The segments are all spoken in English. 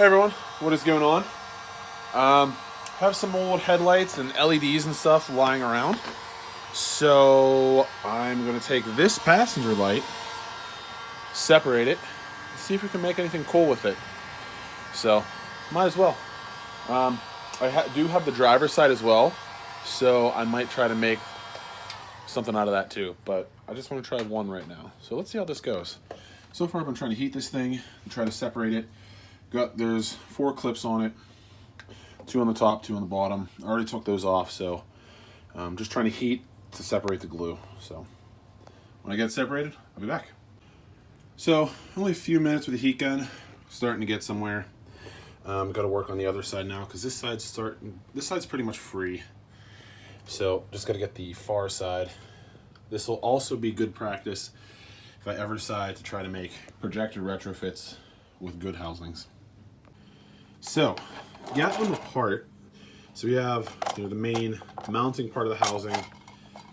Hey everyone, what is going on? Have some old headlights and LEDs and stuff lying around. So I'm going to take this passenger light, separate it, and see if we can make anything cool with it. So might as well. I do have the driver's side as well, so I might try to make something out of that too. But I just want to try one right now. So let's see how this goes. So far I've been trying to heat this thing and try to separate it. There's 4 clips on it, 2 on the top, 2 on the bottom. I already took those off, so I'm just trying to heat to separate the glue. So when I get separated, I'll be back. So only a few minutes with the heat gun, starting to get somewhere. Got to work on the other side now because this side's pretty much free. So just got to get the far side. This will also be good practice if I ever decide to try to make projector retrofits with good housings. So, got them apart. So we have the main mounting part of the housing,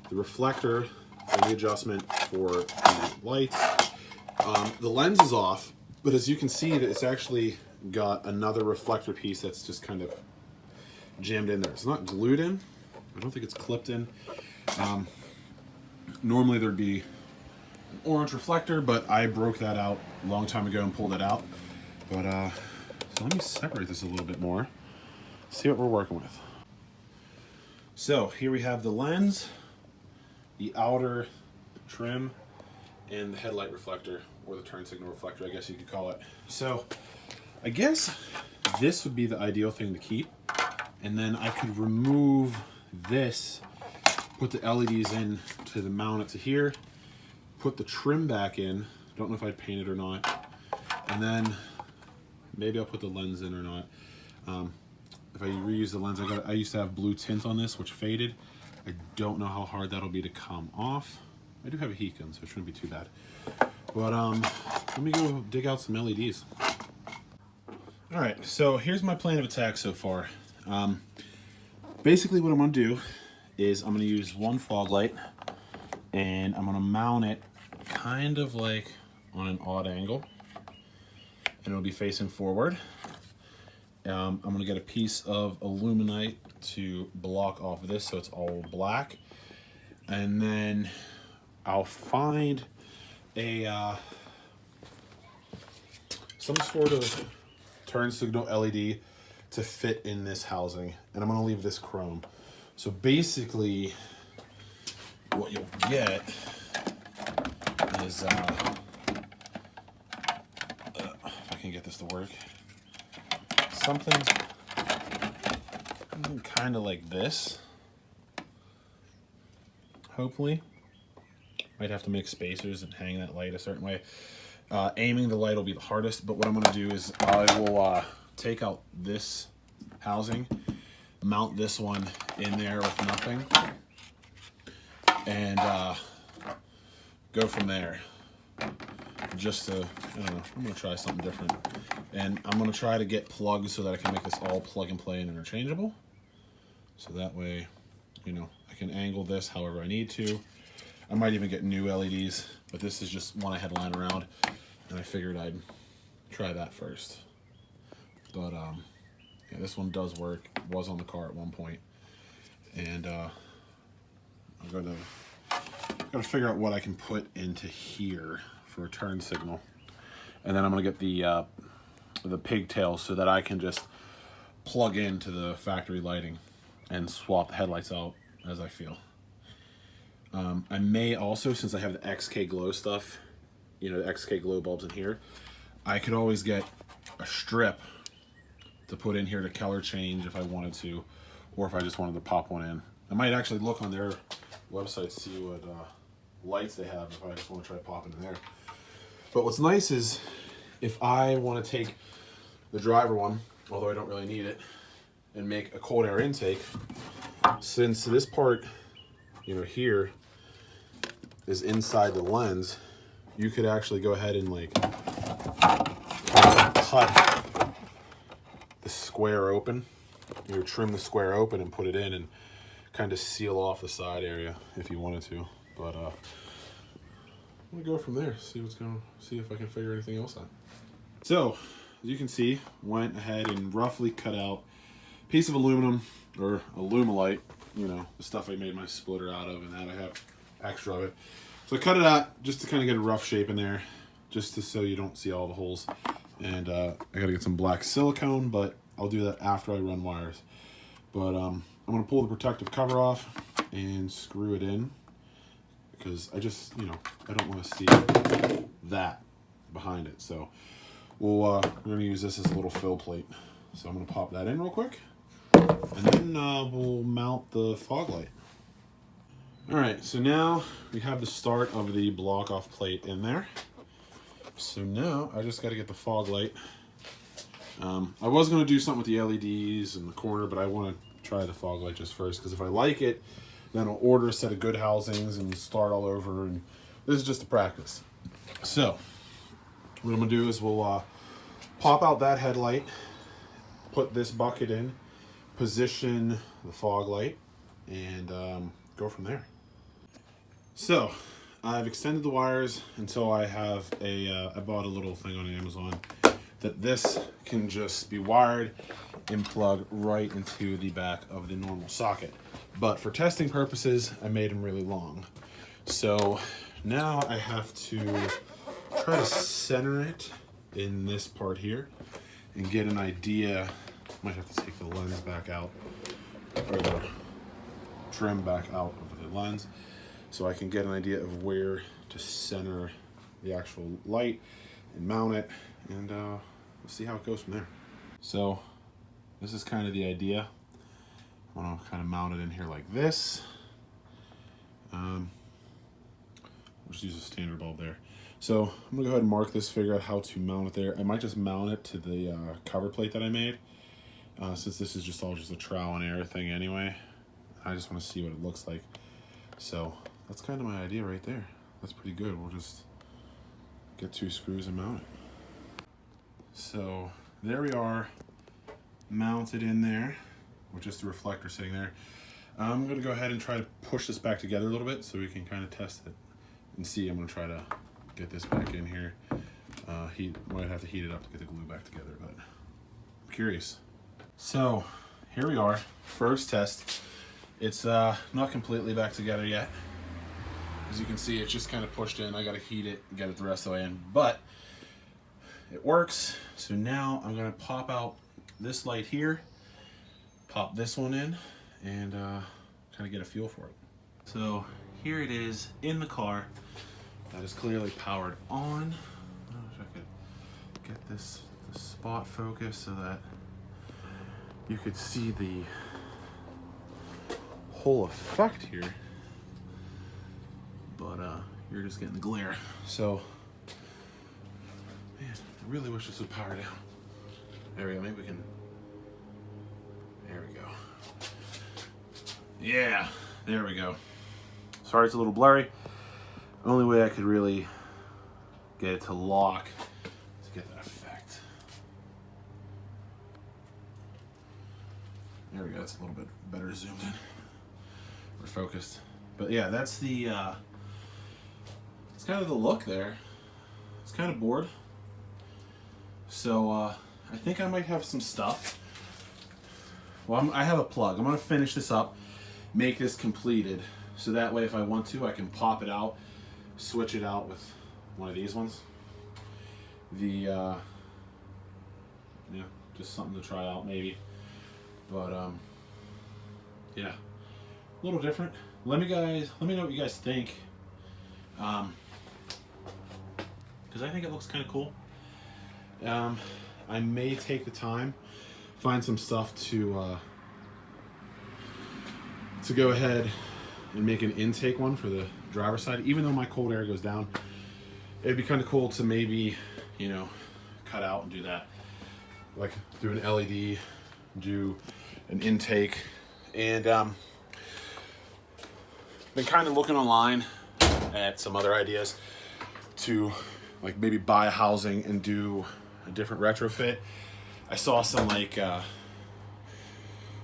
the reflector, and the adjustment for the lights. The lens is off, but as you can see, that it's actually got another reflector piece that's just kind of jammed in there. It's not glued in. I don't think it's clipped in. Normally there'd be an orange reflector, but I broke that out a long time ago and pulled it out. But so let me separate this a little bit more, see what we're working with. So here we have the lens, the outer trim, and the headlight reflector, or the turn signal reflector, I guess you could call it. So I guess this would be the ideal thing to keep, and then I could remove this, put the LEDs in to the mount it to here, put the trim back in, don't know if I'd paint it or not, and then maybe I'll put the lens in or not. If I reuse the lens, I used to have blue tint on this, which faded. I don't know how hard that'll be to come off. I do have a heat gun, so it shouldn't be too bad. But let me go dig out some LEDs. All right, so here's my plan of attack so far. Basically what I'm gonna do is I'm gonna use one fog light, and I'm gonna mount it kind of like on an odd angle, and it'll be facing forward. I'm going to get a piece of aluminite to block off of this so it's all black, and then I'll find a some sort of turn signal LED to fit in this housing, and I'm going to leave this chrome. So basically what you'll get is if I can get this to work, something kind of like this, hopefully. Might have to make spacers and hang that light a certain way. Aiming the light will be the hardest, but what I'm going to do is I will take out this housing, mount this one in there with nothing, and go from there. Just to, I don't know, I'm going to try something different. And I'm going to try to get plugs so that I can make this all plug and play and interchangeable. So that way, I can angle this however I need to. I might even get new LEDs, but this is just one I had lying around, and I figured I'd try that first. But yeah, this one does work. It was on the car at one point. And I'm going to figure out what I can put into here for a turn signal, and then I'm gonna get the pigtails so that I can just plug into the factory lighting and swap the headlights out as I feel. I may also, since I have the XK glow stuff, the XK glow bulbs in here, I could always get a strip to put in here to color change if I wanted to, or if I just wanted to pop one in. I might actually look on their website to see what lights they have if I just want to try popping in there. But what's nice is if I want to take the driver one, although I don't really need it, and make a cold air intake, since this part, here is inside the lens, you could actually go ahead and cut the square open, trim the square open and put it in and kind of seal off the side area if you wanted to. But I'm gonna go from there, see if I can figure anything else out. So as you can see, went ahead and roughly cut out a piece of aluminum, or alumalite, you know, the stuff I made my splitter out of, and that I have extra of it. So I cut it out just to kind of get a rough shape in there, just so you don't see all the holes. And I gotta get some black silicone, but I'll do that after I run wires. But I'm gonna pull the protective cover off and screw it in, because I just, you know, I don't want to see that behind it. So we're gonna use this as a little fill plate. So I'm gonna pop that in real quick, and then we'll mount the fog light. All right, so now we have the start of the block off plate in there. So now I just got to get the fog light. I was going to do something with the LEDs in the corner, but I want to try the fog light just first, because if I like it, then I'll order a set of good housings and start all over, and this is just a practice. So what I'm going to do is we'll pop out that headlight, put this bucket in, position the fog light, and go from there. So I've extended the wires until I have I bought a little thing on Amazon that this can just be wired and plug right into the back of the normal socket. But for testing purposes, I made them really long. So now I have to try to center it in this part here and get an idea. Might have to take the lens back out, or the trim back out of the lens, so I can get an idea of where to center the actual light and mount it, and we'll see how it goes from there. So this is kind of the idea. I want to kind of mount it in here like this. We'll just use a standard bulb there. So I'm gonna go ahead and mark this, figure out how to mount it there. I might just mount it to the cover plate that I made, since this is just a trial and error thing anyway. I just want to see what it looks like. So that's kind of my idea right there. That's pretty good. We'll just get 2 screws and mount it. So there we are, mounted in there with just the reflector sitting there. I'm going to go ahead and try to push this back together a little bit so we can kind of test it and see. I'm going to try to get this back in here. Might have to heat it up to get the glue back together, but I'm curious. So here we are, first test. It's not completely back together yet. As you can see, it's just kind of pushed in. I got to heat it and get it the rest of the way in, but it works. So now I'm going to pop out this light here, pop this one in, and kind of get a feel for it. So here it is in the car. That is clearly powered on. I wish I could get the spot focus so that you could see the whole effect here, but you're just getting the glare. So man, I really wish this would power down. There we go. Maybe we can. There we go. Yeah, there we go. Sorry it's a little blurry. Only way I could really get it to lock to get that effect. There we go. It's a little bit better zoomed in. We're focused. But yeah, that's the it's kind of the look there. It's kind of bored. So I think I might have some stuff. Well, I have a plug. I'm gonna finish this up, make this completed, so that way if I want to, I can pop it out, switch it out with one of these ones. Yeah, just something to try out maybe. But yeah, a little different. Let me know what you guys think, because I think it looks kind of cool. I may take the time, find some stuff to go ahead and make an intake one for the driver's side. Even though my cold air goes down, it'd be kind of cool to maybe, cut out and do that. Like do an LED, do an intake, and been kind of looking online at some other ideas to like maybe buy a housing and do a different retrofit. I saw some like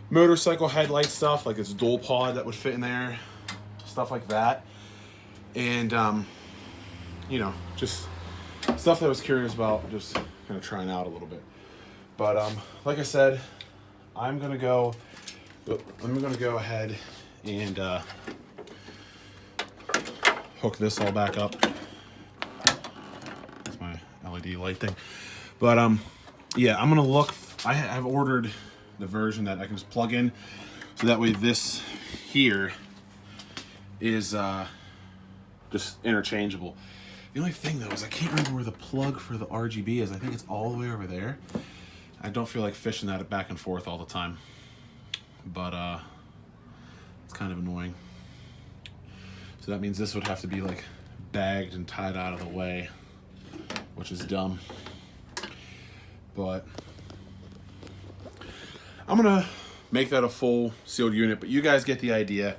motorcycle headlight stuff, like it's dual pod that would fit in there, stuff like that, and just stuff that I was curious about, just kind of trying out a little bit. But like I said, I'm gonna go ahead and hook this all back up. That's my LED light thing. But yeah, I'm gonna look. I've ordered the version that I can just plug in, so that way this here is just interchangeable. The only thing though is I can't remember where the plug for the RGB is. I think it's all the way over there. I don't feel like fishing that back and forth all the time, but it's kind of annoying. So that means this would have to be like bagged and tied out of the way, which is dumb. But I'm gonna make that a full sealed unit, but you guys get the idea.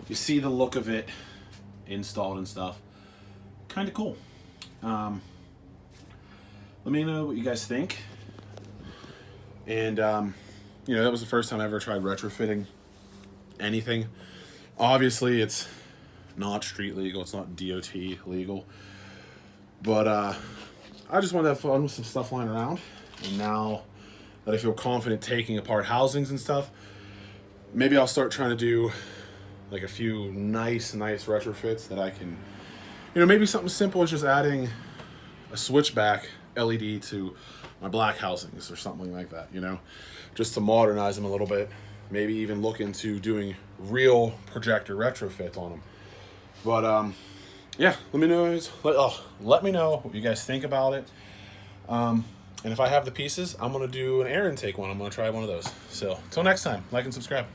You see the look of it installed and stuff. Kind of cool. Let me know what you guys think. And you know, that was the first time I ever tried retrofitting anything. Obviously, it's not street legal. It's not DOT legal. But I just wanted to have fun with some stuff lying around. And now that I feel confident taking apart housings and stuff, maybe I'll start trying to do like a few nice retrofits that I can, you know, maybe something simple as just adding a switchback LED to my black housings or something like that, you know, just to modernize them a little bit. Maybe even look into doing real projector retrofits on them. But yeah, let me know what you guys think about it. And if I have the pieces, I'm gonna do an air intake one. I'm gonna try one of those. So until next time, like and subscribe.